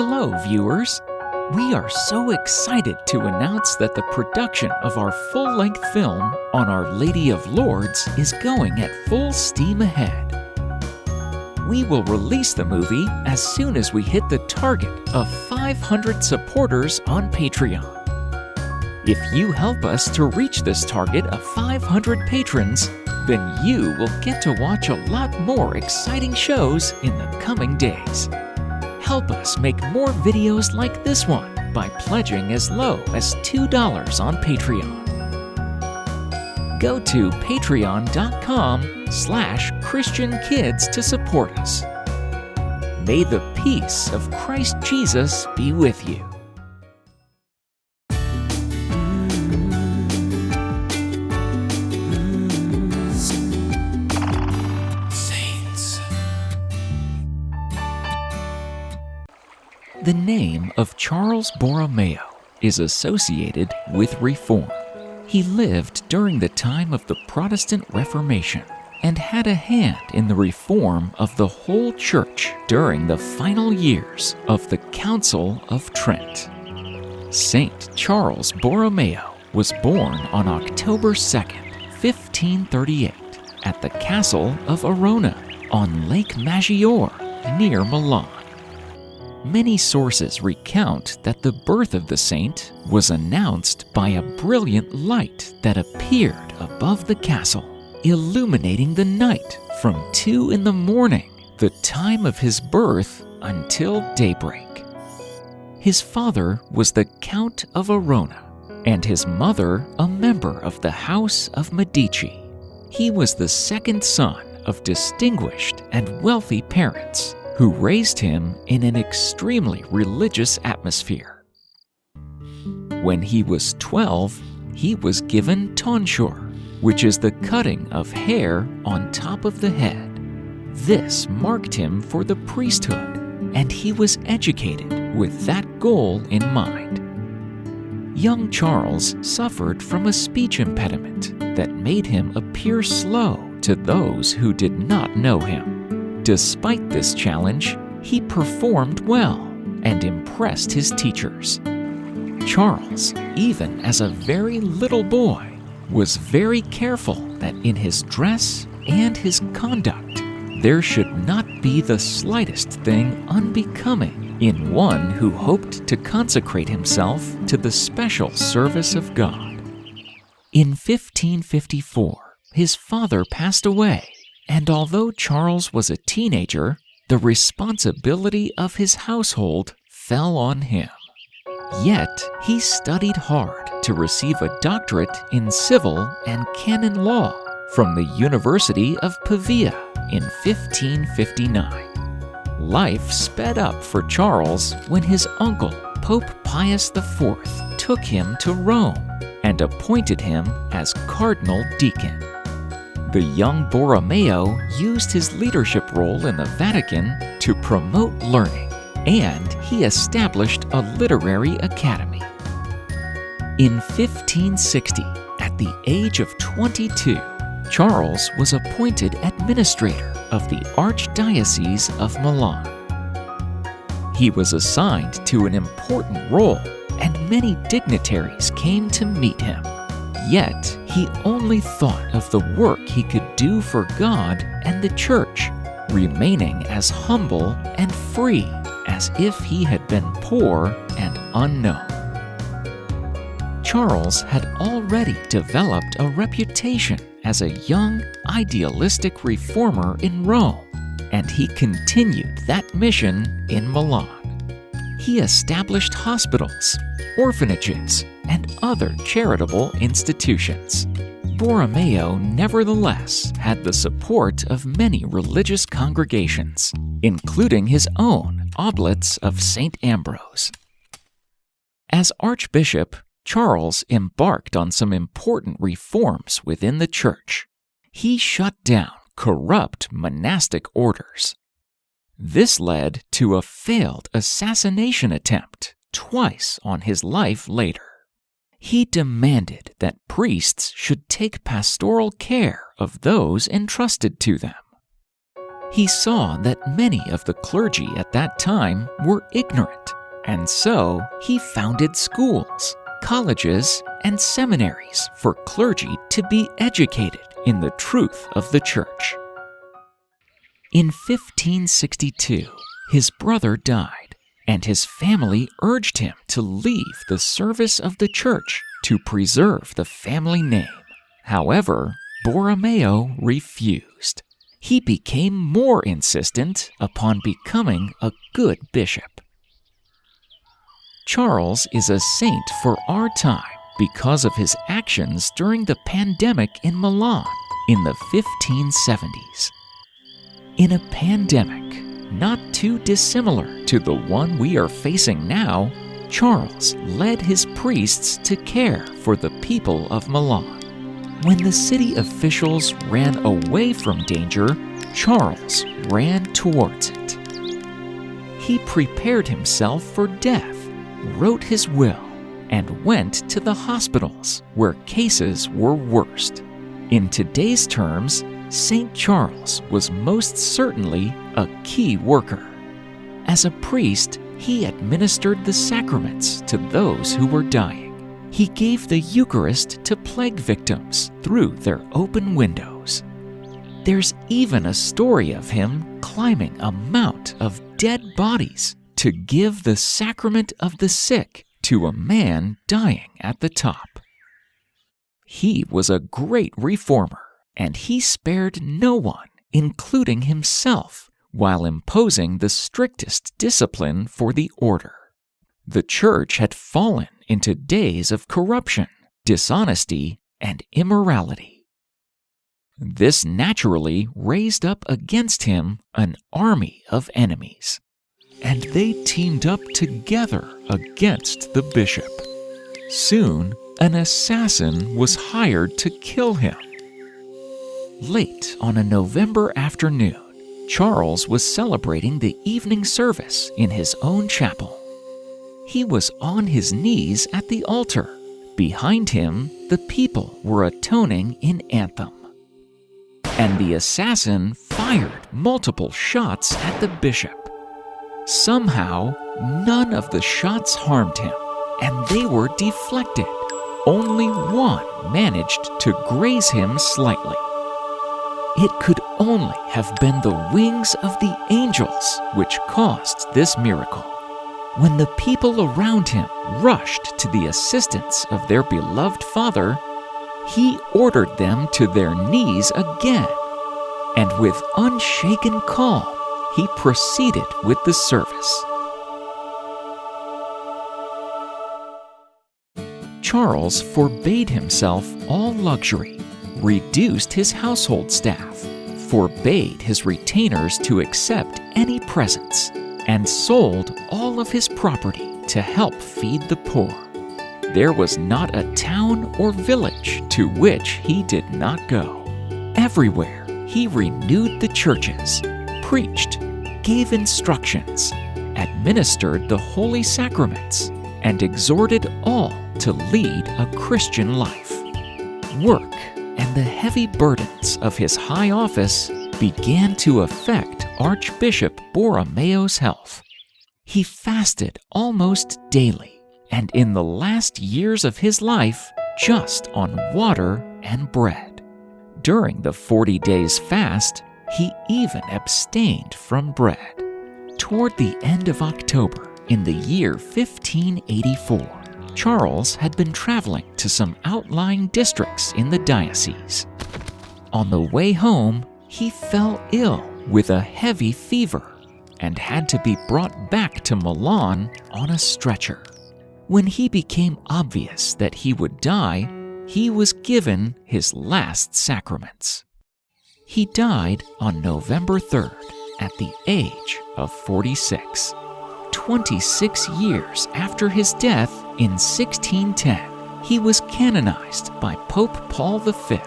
Hello, viewers! We are so excited to announce that the production of our full-length film on Our Lady of Lourdes is going at full steam ahead. We will release the movie as soon as we hit the target of 500 supporters on Patreon. If you help us to reach this target of 500 patrons, then you will get to watch a lot more exciting shows in the coming days. Help us make more videos like this one by pledging as low as $2 on Patreon. Go to patreon.com/ChristianKids to support us. May the peace of Christ Jesus be with you. The name of Charles Borromeo is associated with reform. He lived during the time of the Protestant Reformation and had a hand in the reform of the whole church during the final years of the Council of Trent. Saint Charles Borromeo was born on October 2nd, 1538, at the Castle of Arona on Lake Maggiore near Milan. Many sources recount that the birth of the saint was announced by a brilliant light that appeared above the castle, illuminating the night from 2 in the morning, the time of his birth, until daybreak. His father was the Count of Arona, and his mother a member of the House of Medici. He was the second son of distinguished and wealthy parents who raised him in an extremely religious atmosphere. When he was 12, he was given tonsure, which is the cutting of hair on top of the head. This marked him for the priesthood, and he was educated with that goal in mind. Young Charles suffered from a speech impediment that made him appear slow to those who did not know him. Despite this challenge, he performed well and impressed his teachers. Charles, even as a very little boy, was very careful that in his dress and his conduct, there should not be the slightest thing unbecoming in one who hoped to consecrate himself to the special service of God. In 1554, his father passed away, and although Charles was a teenager, the responsibility of his household fell on him. Yet, he studied hard to receive a doctorate in civil and canon law from the University of Pavia in 1559. Life sped up for Charles when his uncle, Pope Pius IV, took him to Rome and appointed him as cardinal deacon. The young Borromeo used his leadership role in the Vatican to promote learning, and he established a literary academy. In 1560, at the age of 22, Charles was appointed administrator of the Archdiocese of Milan. He was assigned to an important role, and many dignitaries came to meet him. Yet, he only thought of the work he could do for God and the Church, remaining as humble and free as if he had been poor and unknown. Charles had already developed a reputation as a young, idealistic reformer in Rome, and he continued that mission in Milan. He established hospitals, orphanages, and other charitable institutions. Borromeo nevertheless had the support of many religious congregations, including his own Oblates of St. Ambrose. As Archbishop, Charles embarked on some important reforms within the church. He shut down corrupt monastic orders. This led to a failed assassination attempt twice on his life later. He demanded that priests should take pastoral care of those entrusted to them. He saw that many of the clergy at that time were ignorant, and so he founded schools, colleges, and seminaries for clergy to be educated in the truth of the church. In 1562, his brother died, and his family urged him to leave the service of the church to preserve the family name. However, Borromeo refused. He became more insistent upon becoming a good bishop. Charles is a saint for our time because of his actions during the pandemic in Milan in the 1570s. In a pandemic not too dissimilar to the one we are facing now, Charles led his priests to care for the people of Milan. When the city officials ran away from danger, Charles ran towards it. He prepared himself for death, wrote his will, and went to the hospitals where cases were worst. In today's terms, St. Charles was most certainly a key worker. As a priest, he administered the sacraments to those who were dying. He gave the Eucharist to plague victims through their open windows. There's even a story of him climbing a mount of dead bodies to give the sacrament of the sick to a man dying at the top. He was a great reformer, and he spared no one, including himself, while imposing the strictest discipline for the order. The church had fallen into days of corruption, dishonesty, and immorality. This naturally raised up against him an army of enemies, and they teamed up together against the bishop. Soon, an assassin was hired to kill him. Late on a November afternoon, Charles was celebrating the evening service in his own chapel. He was on his knees at the altar. Behind him, the people were atoning in anthem. And the assassin fired multiple shots at the bishop. Somehow, none of the shots harmed him, and they were deflected. Only one managed to graze him slightly. It could only have been the wings of the angels which caused this miracle. When the people around him rushed to the assistance of their beloved father, he ordered them to their knees again, and with unshaken calm, he proceeded with the service. Charles forbade himself all luxury, reduced his household staff, forbade his retainers to accept any presents, and sold all of his property to help feed the poor. There was not a town or village to which he did not go. Everywhere he renewed the churches, preached, gave instructions, administered the holy sacraments, and exhorted all to lead a Christian life. Work and the heavy burdens of his high office began to affect Archbishop Borromeo's health. He fasted almost daily, and in the last years of his life, just on water and bread. During the 40 days fast, he even abstained from bread. Toward the end of October in the year 1584, Charles had been traveling to some outlying districts in the diocese. On the way home, he fell ill with a heavy fever and had to be brought back to Milan on a stretcher. When he became obvious that he would die, he was given his last sacraments. He died on November 3rd at the age of 46. 26 years after his death in 1610, he was canonized by Pope Paul V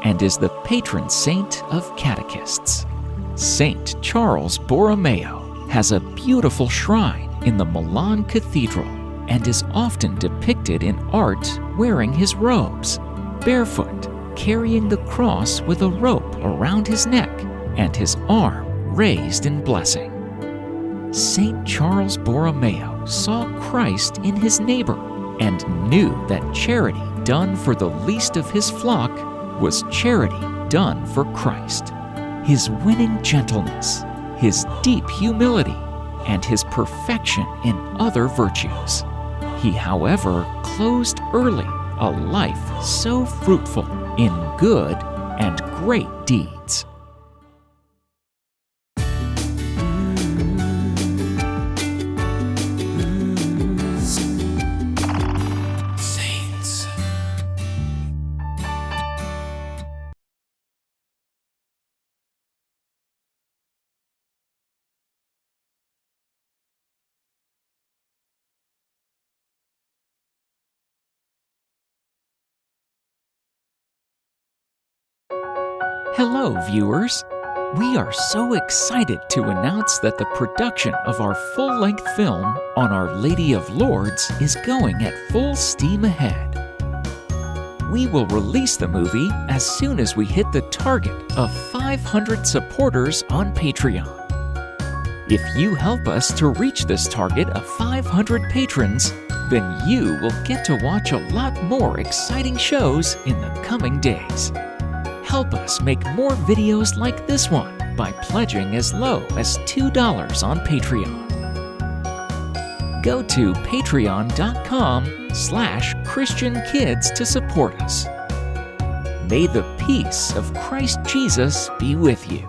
and is the patron saint of catechists. Saint Charles Borromeo has a beautiful shrine in the Milan Cathedral and is often depicted in art wearing his robes, barefoot, carrying the cross with a rope around his neck and his arm raised in blessing. St. Charles Borromeo saw Christ in his neighbor and knew that charity done for the least of his flock was charity done for Christ. His winning gentleness, his deep humility, and his perfection in other virtues. He, however, closed early a life so fruitful in good and great deeds. Hello, viewers! We are so excited to announce that the production of our full-length film on Our Lady of Lourdes is going at full steam ahead. We will release the movie as soon as we hit the target of 500 supporters on Patreon. If you help us to reach this target of 500 patrons, then you will get to watch a lot more exciting shows in the coming days. Help us make more videos like this one by pledging as low as $2 on Patreon. Go to patreon.com/ChristianKids to support us. May the peace of Christ Jesus be with you.